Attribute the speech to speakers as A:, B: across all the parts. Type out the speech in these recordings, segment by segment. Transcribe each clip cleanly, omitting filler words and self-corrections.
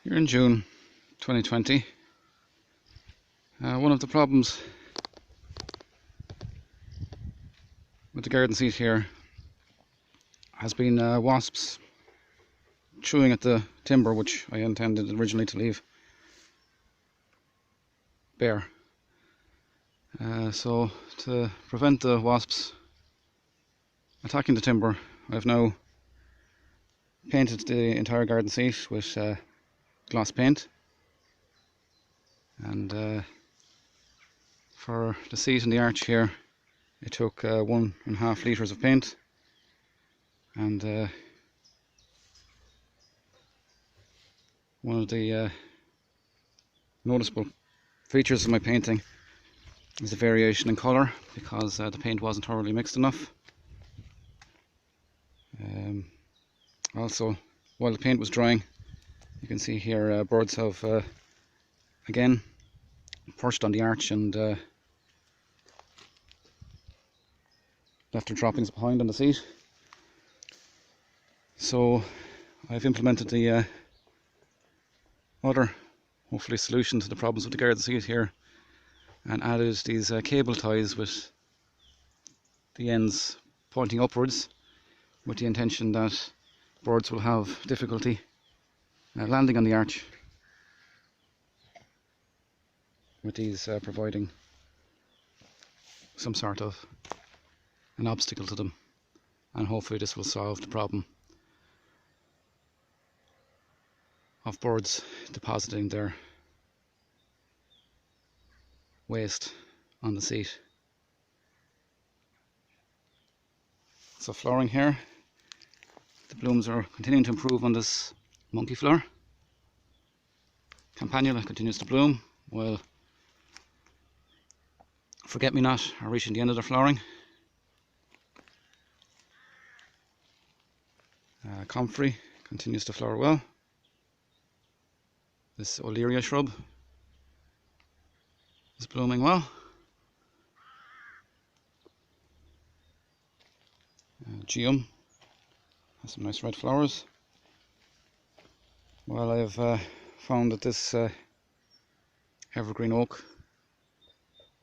A: Here in June 2020, one of the problems with the garden seat here has been wasps chewing at the timber, which I intended originally to leave bare. So to prevent the wasps attacking the timber, I've now painted the entire garden seat with gloss paint, and for the seat and the arch here it took 1.5 litres of paint, and one of the noticeable features of my painting is the variation in colour, because the paint wasn't thoroughly mixed enough. Also, while the paint was drying, you can see here birds have again perched on the arch and left their droppings behind on the seat. So I've implemented the other, hopefully, solution to the problems with the garden seat here, and added these cable ties with the ends pointing upwards, with the intention that birds will have difficulty landing on the arch, with these providing some sort of an obstacle to them, and hopefully this will solve the problem of birds depositing their waste on the seat. So flowering here, the blooms are continuing to improve on this monkey flower. Campanula continues to bloom, while forget-me-not are reaching the end of their flowering. Comfrey continues to flower well. This Olearia shrub is blooming well. Geum has some nice red flowers. Well, I've found that this evergreen oak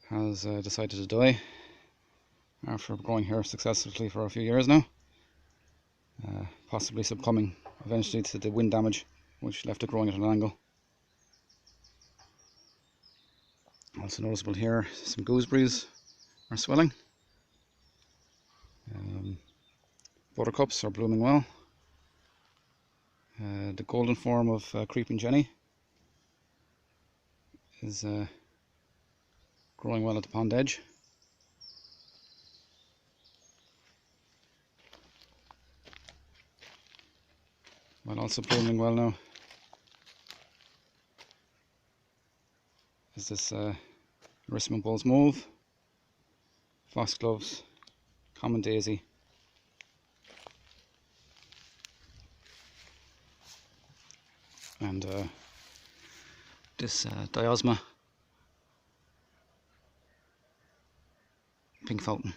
A: has decided to die after growing here successfully for a few years now, possibly succumbing eventually to the wind damage which left it growing at an angle. Also noticeable here, some gooseberries are swelling. Buttercups are blooming well. The golden form of creeping jenny is growing well at the pond edge. While also blooming well now is this Erissimum Bulls Mauve, Foxgloves, Common Daisy, and this Diosma Pink Fountain.